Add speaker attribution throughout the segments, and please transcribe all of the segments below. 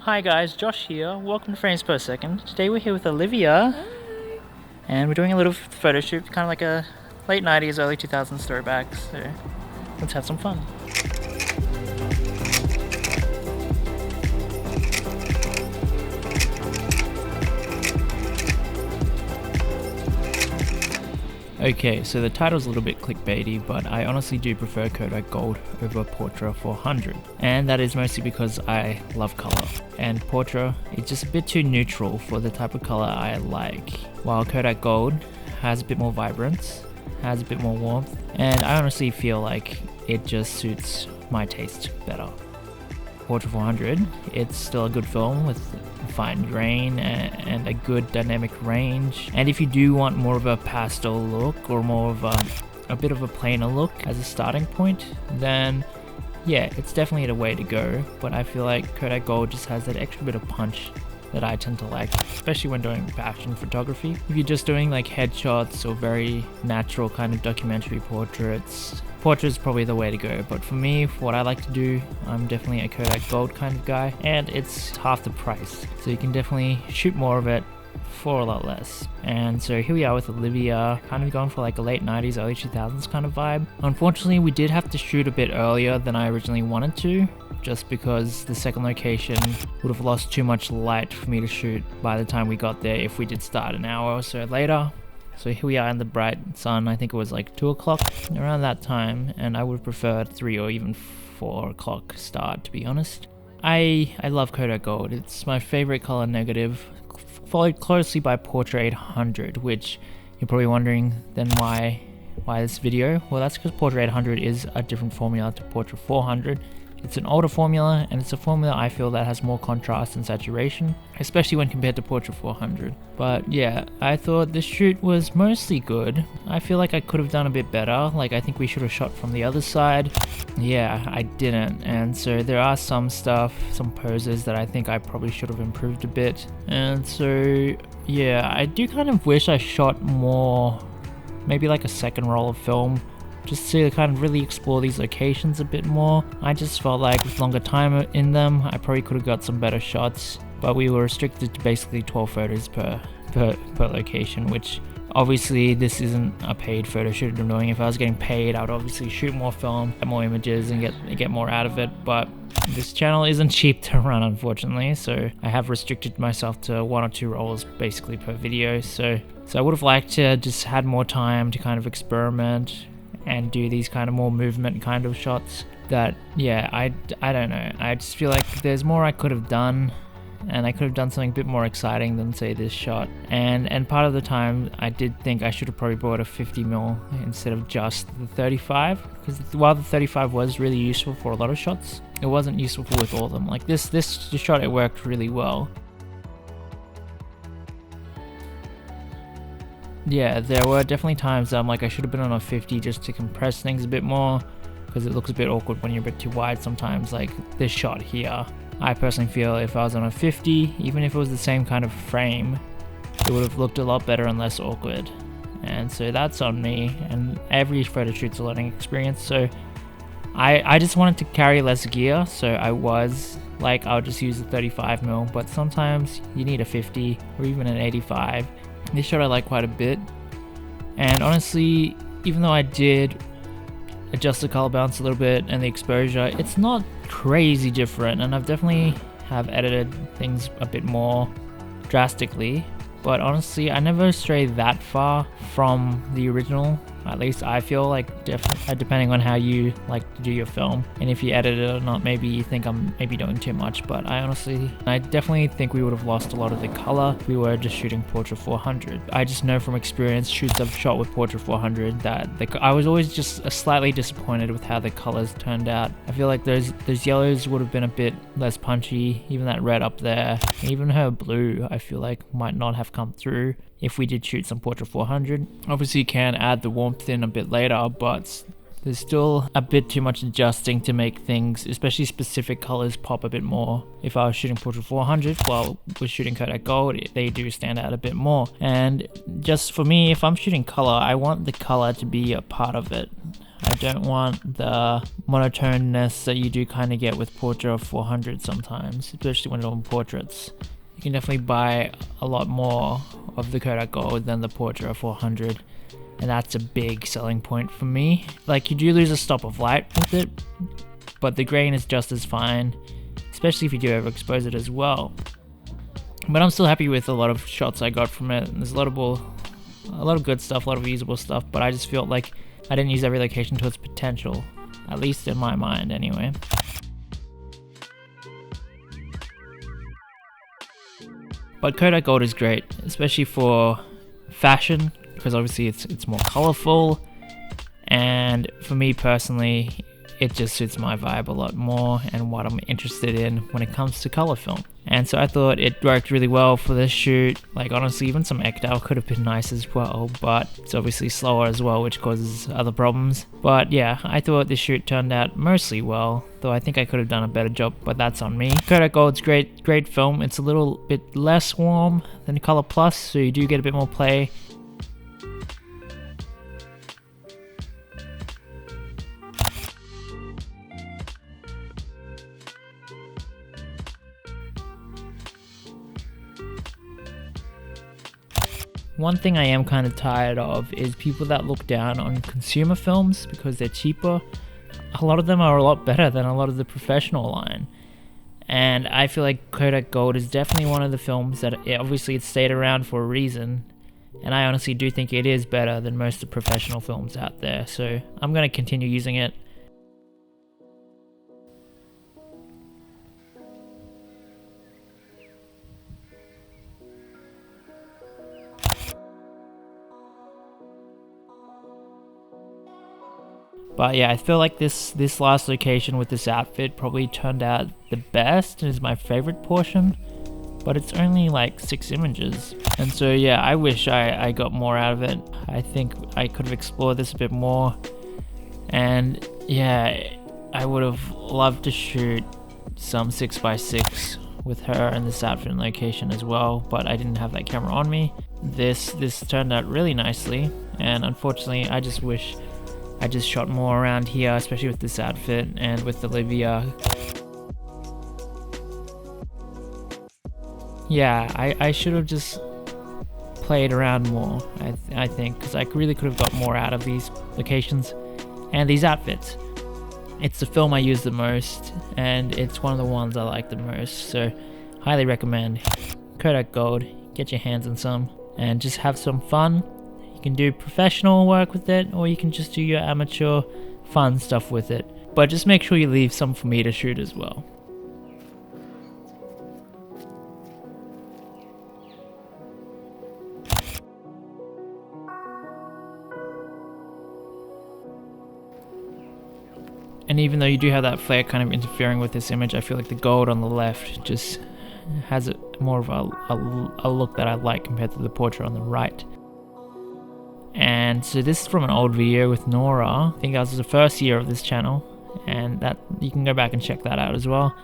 Speaker 1: Hi guys, Josh here. Welcome to Frames Per Second. Today we're here with Olivia.
Speaker 2: Hi.
Speaker 1: And we're doing a little photo shoot, kind of like a late 90s, early 2000s throwback. So let's have some fun. Okay, so the title's a little bit clickbaity, but I honestly do prefer Kodak Gold over Portra 400. And that is mostly because I love color. And Portra is just a bit too neutral for the type of color I like. While Kodak Gold has a bit more vibrance, has a bit more warmth, and I honestly feel like it just suits my taste better. Portra 400, it's still a good film with fine grain and a good dynamic range. And if you do want more of a pastel look or more of a bit of a plainer look as a starting point, then yeah, it's definitely the way to go. But I feel like Kodak Gold just has that extra bit of punch that I tend to like, especially when doing fashion photography. If you're just doing like headshots or very natural kind of documentary portraits, Portra is probably the way to go. But for me, for what I like to do, I'm definitely a Kodak Gold kind of guy, and it's half the price, so you can definitely shoot more of it for a lot less. And so here we are with Olivia, kind of going for like a late 90s, early 2000s kind of vibe. Unfortunately, we did have to shoot a bit earlier than I originally wanted to, just because the second location would have lost too much light for me to shoot by the time we got there if we did start an hour or so later. So here we are in the bright sun. I think it was like 2 o'clock around that time, and I would have preferred 3 or even 4 o'clock start, to be honest. I love Kodak Gold. It's my favorite color negative, followed closely by Portra 800, which you're probably wondering then why this video. Well, that's because Portra 800 is a different formula to Portra 400. It's an older formula, and it's a formula I feel that has more contrast and saturation, especially when compared to Portra 400. But yeah, I thought the shoot was mostly good. I feel like I could have done a bit better. Like, I think we should have shot from the other side. Yeah, I didn't, and so there are some stuff, some poses that I think I probably should have improved a bit. And so yeah, I do kind of wish I shot more, maybe like a second roll of film, just to kind of really explore these locations a bit more. I just felt like with longer time in them, I probably could have got some better shots, but we were restricted to basically 12 photos per location, which obviously this isn't a paid photo shoot I'm doing. If I was getting paid, I would obviously shoot more film, get more images, and get more out of it, but this channel isn't cheap to run, unfortunately, so I have restricted myself to 1 or 2 rolls basically per video. So I would have liked to just had more time to kind of experiment and do these kind of more movement kind of shots that, yeah, I don't know. I just feel like there's more I could have done, and I could have done something a bit more exciting than, say, this shot. And part of the time, I did think I should have probably brought a 50mm instead of just the 35, because while the 35 was really useful for a lot of shots, it wasn't useful with all of them. Like this shot, it worked really well. Yeah, there were definitely times that I'm like, I should have been on a 50 just to compress things a bit more, because it looks a bit awkward when you're a bit too wide sometimes. Like this shot here, I personally feel if I was on a 50, even if it was the same kind of frame, it would have looked a lot better and less awkward. And so that's on me, and every photo shoot's a learning experience. So I just wanted to carry less gear, so I was like, I'll just use the 35mm, but sometimes you need a 50 or even an 85. This shot I like quite a bit, and honestly, even though I did adjust the color balance a little bit and the exposure, it's not crazy different, and I've definitely have edited things a bit more drastically, but honestly I never stray that far from the original. At least I feel like, depending on how you like to do your film, and if you edit it or not, maybe you think I'm maybe doing too much, but I definitely think we would have lost a lot of the color if we were just shooting Portra 400. I just know from experience, shoots I've shot with Portra 400, that I was always just slightly disappointed with how the colors turned out. I feel like those yellows would have been a bit less punchy, even that red up there, even her blue I feel like might not have come through if we did shoot some Portra 400. Obviously you can add the warmth in a bit later, but there's still a bit too much adjusting to make things, especially specific colors, pop a bit more. If I was shooting Portra 400 while we're shooting Kodak Gold, they do stand out a bit more. And just for me, if I'm shooting color, I want the color to be a part of it. I don't want the monotoneness that you do kind of get with Portra 400 sometimes, especially when on portraits. You can definitely buy a lot more of the Kodak Gold than the Portra 400, and that's a big selling point for me. Like, you do lose a stop of light with it, but the grain is just as fine, especially if you do overexpose it as well. But I'm still happy with a lot of shots I got from it, and there's a lot of good stuff, a lot of usable stuff, but I just felt like I didn't use every location to its potential, at least in my mind anyway. But Kodak Gold is great, especially for fashion, because obviously it's more colorful, and for me personally, it just suits my vibe a lot more and what I'm interested in when it comes to color film. And so I thought it worked really well for this shoot. Like, honestly, even some Ekdal could have been nice as well, but it's obviously slower as well, which causes other problems. But yeah, I thought this shoot turned out mostly well, though I think I could have done a better job, but that's on me. Kodak Gold's great film. It's a little bit less warm than Color Plus, so you do get a bit more play. One thing I am kind of tired of is people that look down on consumer films because they're cheaper. A lot of them are a lot better than a lot of the professional line. And I feel like Kodak Gold is definitely one of the films that obviously it's stayed around for a reason. And I honestly do think it is better than most of the professional films out there. So I'm going to continue using it. But yeah, I feel like this last location with this outfit probably turned out the best and is my favorite portion, but it's only like 6 images. And so yeah, I wish I got more out of it. I think I could have explored this a bit more. And yeah, I would have loved to shoot some 6x6 with her in this outfit and location as well, but I didn't have that camera on me. This turned out really nicely, and unfortunately I just wish I just shot more around here, especially with this outfit and with Olivia. Yeah, I should have just played around more, I think, because I really could have got more out of these locations and these outfits. It's the film I use the most, and it's one of the ones I like the most, so highly recommend Kodak Gold. Get your hands on some and just have some fun. You can do professional work with it, or you can just do your amateur fun stuff with it, but just make sure you leave some for me to shoot as well. And even though you do have that flare kind of interfering with this image, I feel like the gold on the left just has more of a look that I like compared to the portrait on the right. And so this is from an old video with Nora. I think that was the first year of this channel, and that you can go back and check that out as well.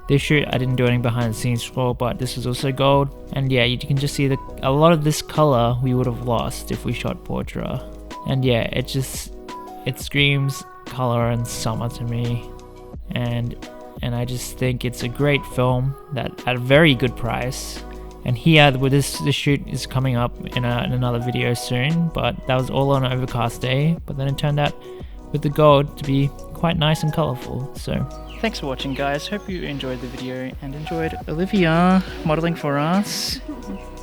Speaker 1: This shoot I didn't do any behind the scenes for, but this was also gold. And yeah, you can just see a lot of this color we would have lost if we shot Portra. And yeah, it screams color and summer to me, and I just think it's a great film that at a very good price. And here, with this shoot is coming up in another video soon, but that was all on an overcast day. But then it turned out with the gold to be quite nice and colorful. So thanks for watching, guys. Hope you enjoyed the video and enjoyed Olivia modeling for us.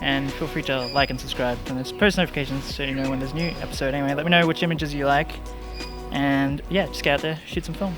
Speaker 1: And feel free to like and subscribe and there's post notifications so you know when there's a new episode. Anyway, let me know which images you like. And yeah, just get out there, shoot some film.